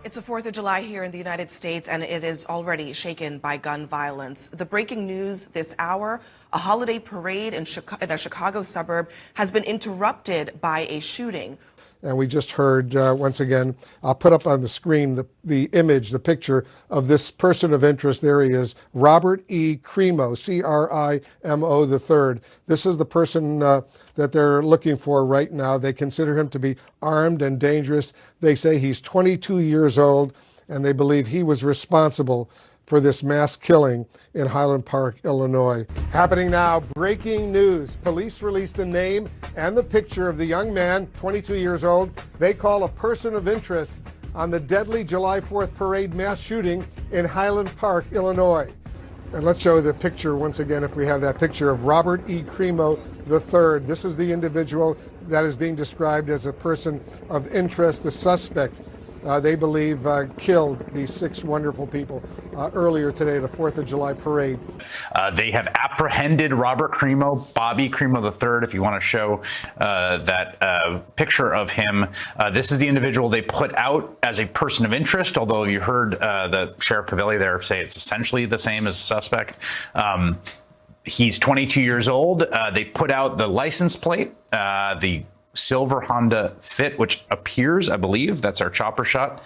It's the 4th of July here in the United States, and it is already shaken by gun violence. The breaking news this hour, a holiday parade in a Chicago suburb has been interrupted by a shooting. And we just heard, once again, I'll put up on the screen the image, the picture of this person of interest. There he is, Robert E. Crimo, C-R-I-M-O III. This is the person that they're looking for right now. They consider him to be armed and dangerous. They say he's 22 years old, and they believe he was responsible for this mass killing in Highland Park, Illinois. Happening now, breaking news. Police released the name and the picture of the young man, 22 years old, they call a person of interest on the deadly July 4th parade mass shooting in Highland Park, Illinois. And let's show the picture once again, if we have that picture of Robert E. Crimo III. This is the individual that is being described as a person of interest. The suspect, they believe, killed these 6 wonderful people earlier today at a 4th of July parade. They have apprehended Robert Crimo, Bobby Crimo III, if you want to show that picture of him. This is the individual they put out as a person of interest, although you heard the Sheriff Cavilli there say it's essentially the same as a suspect. He's 22 years old. They put out the license plate, the silver Honda Fit, which appears, I believe, that's our chopper shot.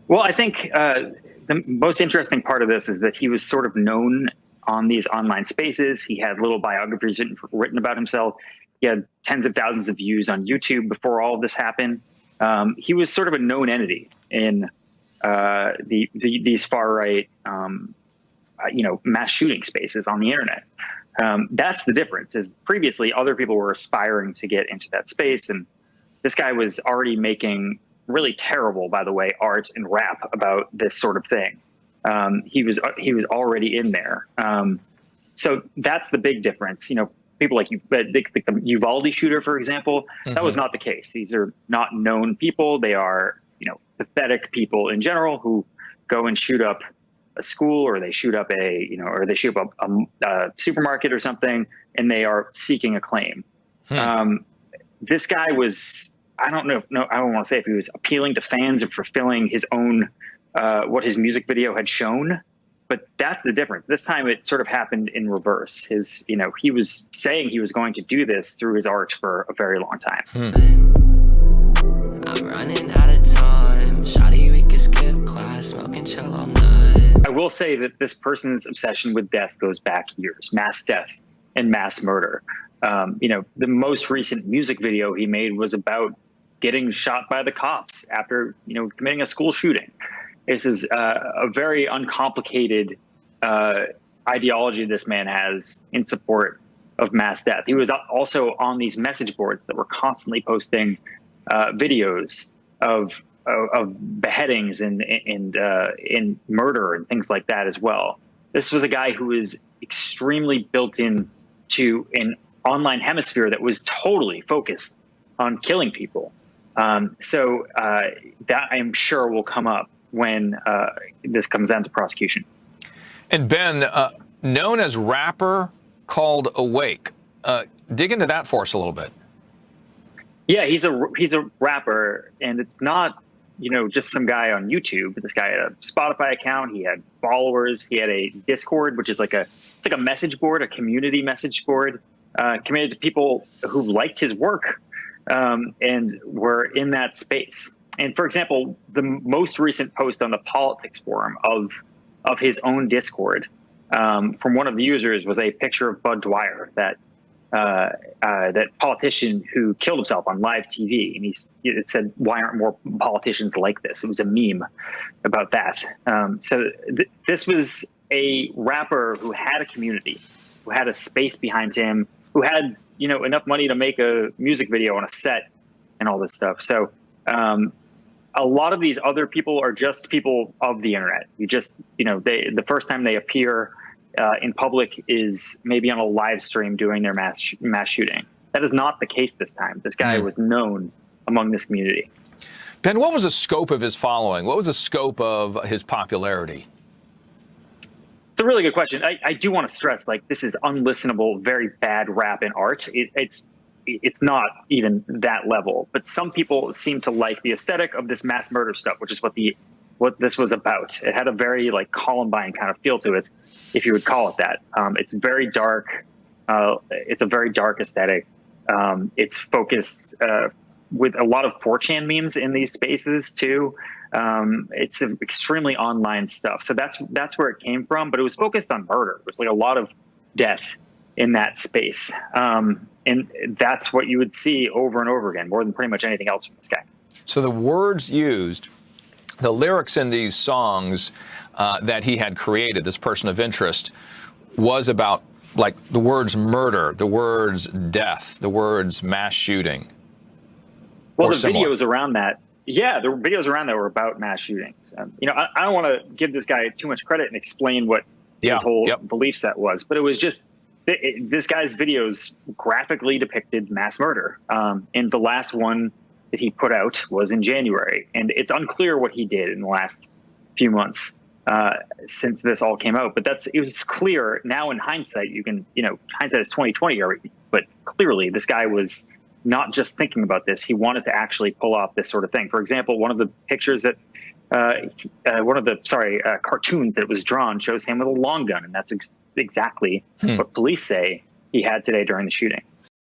Well, I think the most interesting part of this is that he was sort of known on these online spaces. He had little biographies written about himself. He had tens of thousands of views on YouTube before all of this happened. He was sort of a known entity in these far right, mass shooting spaces on the internet. That's the difference. Is previously other people were aspiring to get into that space, and this guy was already making really terrible, by the way, art and rap about this sort of thing. He was already in there. So that's the big difference. People like the Uvalde shooter, for example, that was not the case. These are not known people. They are, pathetic people in general who go and shoot up a school, or they shoot up a supermarket or something, and they are seeking acclaim. This guy was, I don't want to say if he was appealing to fans or fulfilling his own, what his music video had shown, but that's the difference. This time it sort of happened in reverse. He was saying he was going to do this through his art for a very long time. I'm running out of time. Shawty, we can skip class, smoking chill all night. I will say that this person's obsession with death goes back years, mass death and mass murder. The most recent music video he made was about getting shot by the cops after, committing a school shooting. This is a very uncomplicated ideology this man has in support of mass death. He was also on these message boards that were constantly posting videos of beheadings and murder and things like that as well. This was a guy who was extremely built in to an online hemisphere that was totally focused on killing people. So that I'm sure will come up when this comes down to prosecution. And Ben, known as rapper called Awake. Dig into that for us a little bit. Yeah, he's a rapper, and it's not, just some guy on YouTube. This guy had a Spotify account. He had followers. He had a Discord, which is like a message board, a community message board, committed to people who liked his work and were in that space. And for example, the most recent post on the politics forum of his own Discord from one of the users was a picture of Bud Dwyer, that politician who killed himself on live TV, and it said, "Why aren't more politicians like this?" It was a meme about that. This was a rapper who had a community, who had a space behind him, who had enough money to make a music video on a set and all this stuff. So a lot of these other people are just people of the internet. The first time they appear in public is maybe on a live stream doing their mass shooting. That is not the case this time. This guy was known among this community. Ben, what was the scope of his following? What was the scope of his popularity? It's a really good question. I do want to stress, this is unlistenable, very bad rap and art. It's it's not even that level. But some people seem to like the aesthetic of this mass murder stuff, which is what this was about. It had a very like Columbine kind of feel to it, if you would call it that. It's very dark. It's a very dark aesthetic. It's focused with a lot of 4chan memes in these spaces too. It's extremely online stuff. So that's where it came from, but it was focused on murder. It was like a lot of death in that space. And that's what you would see over and over again, more than pretty much anything else from this guy. So the words used, the lyrics in these songs that he had created, this person of interest, was about like the words murder, the words death, the words mass shooting. Well, the videos around that, yeah, the videos around that were about mass shootings. I don't want to give this guy too much credit and explain what his whole belief set was, but it was just this guy's videos graphically depicted mass murder. And the last one that he put out was in January, and it's unclear what he did in the last few months since this all came out. But it was clear now in hindsight. Hindsight is 2020 already, but clearly this guy was not just thinking about this. He wanted to actually pull off this sort of thing. For example, one of the pictures that cartoons that was drawn shows him with a long gun, and that's exactly what police say he had today during the shooting.